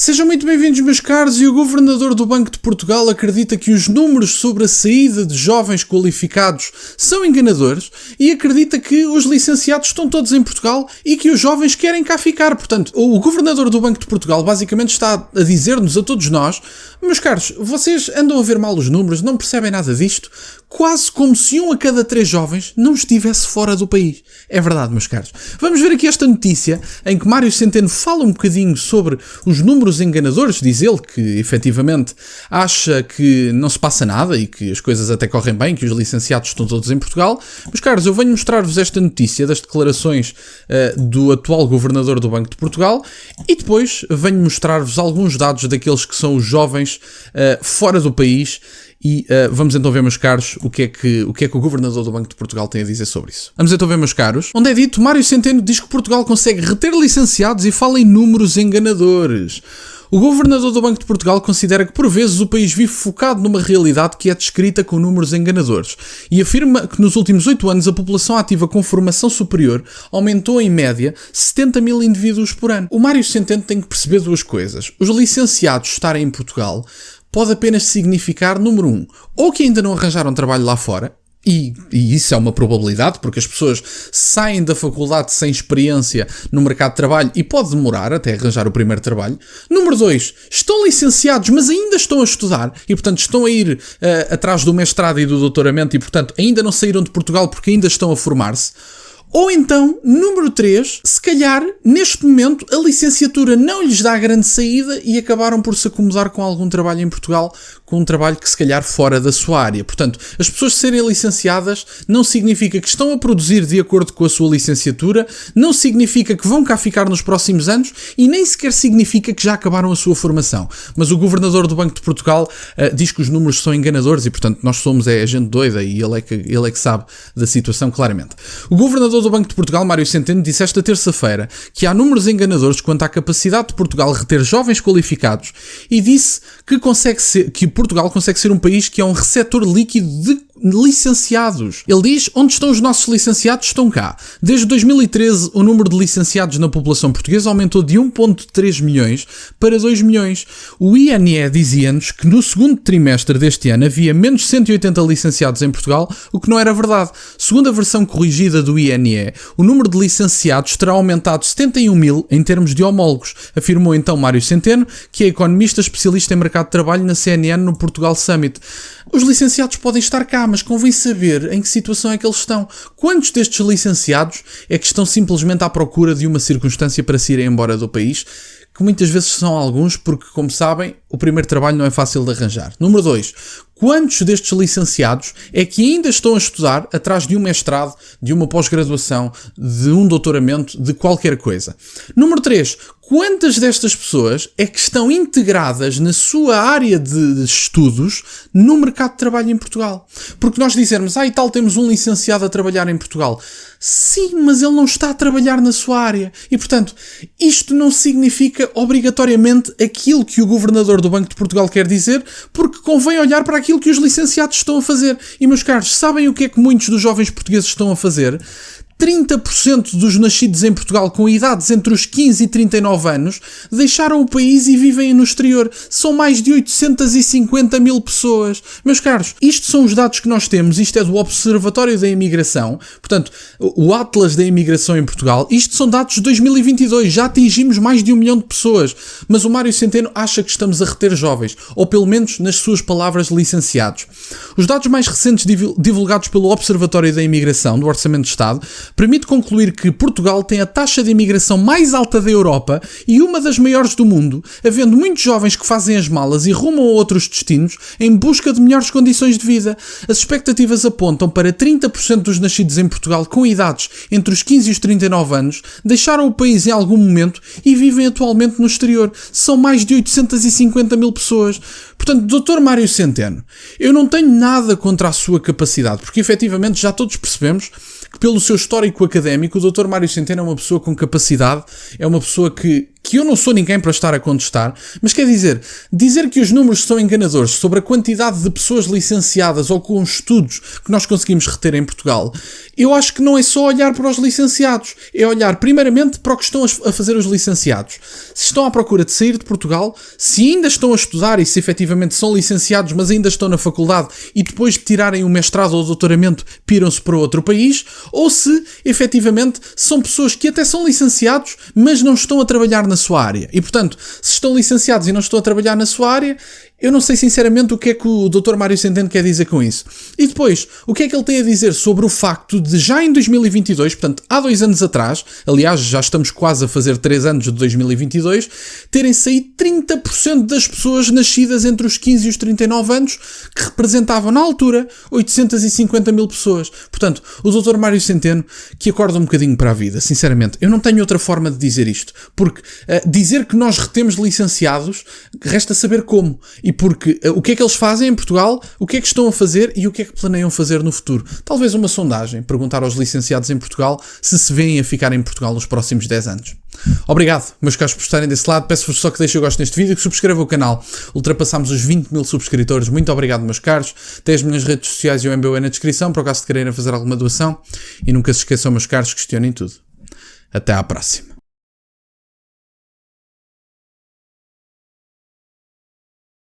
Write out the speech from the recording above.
Sejam muito bem-vindos, meus caros, e o Governador do Banco de Portugal acredita que os números sobre a saída de jovens qualificados são enganadores e acredita que os licenciados estão todos em Portugal e que os jovens querem cá ficar. Portanto, o Governador do Banco de Portugal basicamente está a dizer-nos a todos nós: meus caros, vocês andam a ver mal os números, não percebem nada disto, quase como se 1 a cada 3 jovens não estivesse fora do país. É verdade, meus caros. Vamos ver aqui esta notícia em que Mário Centeno fala um bocadinho sobre os números enganadores. Diz ele que, efetivamente, acha que não se passa nada e que as coisas até correm bem, que os licenciados estão todos em Portugal. Meus caros, eu venho mostrar-vos esta notícia das declarações do atual Governador do Banco de Portugal e depois venho mostrar-vos alguns dados daqueles que são os jovens fora do país. E vamos então ver, meus caros, o que é que o Governador do Banco de Portugal tem a dizer sobre isso. Vamos então ver, meus caros, onde é dito: Mário Centeno diz que Portugal consegue reter licenciados e fala em números enganadores. O Governador do Banco de Portugal considera que, por vezes, o país vive focado numa realidade que é descrita com números enganadores e afirma que nos últimos 8 anos a população ativa com formação superior aumentou em média 70 mil indivíduos por ano. O Mário Centeno tem que perceber duas coisas. Os licenciados estarem em Portugal pode apenas significar, número 1, ou que ainda não arranjaram trabalho lá fora, e isso é uma probabilidade, porque as pessoas saem da faculdade sem experiência no mercado de trabalho e pode demorar até arranjar o primeiro trabalho. Número 2, estão licenciados, mas ainda estão a estudar e, portanto, estão a ir atrás do mestrado e do doutoramento e, portanto, ainda não saíram de Portugal porque ainda estão a formar-se. Ou então, número 3, se calhar, neste momento, a licenciatura não lhes dá grande saída e acabaram por se acomodar com algum trabalho em Portugal, com um trabalho que se calhar fora da sua área. Portanto, as pessoas serem licenciadas não significa que estão a produzir de acordo com a sua licenciatura, não significa que vão cá ficar nos próximos anos e nem sequer significa que já acabaram a sua formação. Mas o Governador do Banco de Portugal diz que os números são enganadores e, portanto, nós somos a gente doida e ele é que sabe da situação claramente. O Governador do Banco de Portugal, Mário Centeno, disse esta terça-feira que há números enganadores quanto à capacidade de Portugal reter jovens qualificados e disse que Portugal consegue ser um país que é um receptor líquido de licenciados. Ele diz: onde estão os nossos licenciados? Estão cá. Desde 2013, o número de licenciados na população portuguesa aumentou de 1,3 milhões para 2 milhões. O INE dizia-nos que no segundo trimestre deste ano havia menos 180 licenciados em Portugal, o que não era verdade. Segundo a versão corrigida do INE, o número de licenciados terá aumentado 71 mil em termos de homólogos, afirmou então Mário Centeno, que é economista especialista em mercado de trabalho na CNN no Portugal Summit. Os licenciados podem estar cá, mas convém saber em que situação é que eles estão. Quantos destes licenciados é que estão simplesmente à procura de uma circunstância para se irem embora do país? Que muitas vezes são alguns, porque, como sabem, o primeiro trabalho não é fácil de arranjar. Número 2. Quantos destes licenciados é que ainda estão a estudar atrás de um mestrado, de uma pós-graduação, de um doutoramento, de qualquer coisa? Número 3. Quantas destas pessoas é que estão integradas na sua área de estudos no mercado de trabalho em Portugal? Porque nós dizermos: e tal, temos um licenciado a trabalhar em Portugal. Sim, mas ele não está a trabalhar na sua área. E, portanto, isto não significa obrigatoriamente aquilo que o Governador do Banco de Portugal quer dizer, porque convém olhar para aquilo que os licenciados estão a fazer. E, meus caros, sabem o que é que muitos dos jovens portugueses estão a fazer? 30% dos nascidos em Portugal com idades entre os 15 e 39 anos deixaram o país e vivem no exterior. São mais de 850 mil pessoas. Meus caros, isto são os dados que nós temos. Isto é do Observatório da Imigração. Portanto, o Atlas da Imigração em Portugal. Isto são dados de 2022. Já atingimos mais de 1 milhão de pessoas. Mas o Mário Centeno acha que estamos a reter jovens. Ou pelo menos, nas suas palavras, licenciados. Os dados mais recentes divulgados pelo Observatório da Imigração do Orçamento de Estado permite concluir que Portugal tem a taxa de imigração mais alta da Europa e uma das maiores do mundo, havendo muitos jovens que fazem as malas e rumam a outros destinos em busca de melhores condições de vida. As expectativas apontam para 30% dos nascidos em Portugal com idades entre os 15 e os 39 anos deixaram o país em algum momento e vivem atualmente no exterior. São mais de 850 mil pessoas. Portanto, Dr. Mário Centeno, eu não tenho nada contra a sua capacidade, porque efetivamente já todos percebemos que pelo seu histórico académico o Dr. Mário Centeno é uma pessoa com capacidade, é uma pessoa que que eu não sou ninguém para estar a contestar, mas quer dizer que os números são enganadores sobre a quantidade de pessoas licenciadas ou com estudos que nós conseguimos reter em Portugal, eu acho que não é só olhar para os licenciados, é olhar primeiramente para o que estão a fazer os licenciados. Se estão à procura de sair de Portugal, se ainda estão a estudar e se efetivamente são licenciados, mas ainda estão na faculdade e depois de tirarem o mestrado ou o doutoramento piram-se para outro país, ou se efetivamente são pessoas que até são licenciados, mas não estão a trabalhar na sua área. E portanto, se estão licenciados e não estão a trabalhar na sua área, eu não sei sinceramente o que é que o Dr. Mário Centeno quer dizer com isso. E depois, o que é que ele tem a dizer sobre o facto de já em 2022, portanto há 2 anos atrás, aliás já estamos quase a fazer 3 anos de 2022, terem saído 30% das pessoas nascidas entre os 15 e os 39 anos, que representavam na altura 850 mil pessoas. Portanto, o Dr. Mário Centeno que acorda um bocadinho para a vida, sinceramente. Eu não tenho outra forma de dizer isto, porque dizer que nós retemos licenciados, resta saber como. E porque o que é que eles fazem em Portugal, o que é que estão a fazer e o que é que planeiam fazer no futuro. Talvez uma sondagem, perguntar aos licenciados em Portugal se veem a ficar em Portugal nos próximos 10 anos. Obrigado, meus caros, por estarem desse lado. Peço-vos só que deixem o gosto neste vídeo, que subscrevam o canal. Ultrapassámos os 20 mil subscritores. Muito obrigado, meus caros. Tem as minhas redes sociais e o MBA na descrição, para o caso de quererem fazer alguma doação. E nunca se esqueçam, meus caros, questionem tudo. Até à próxima.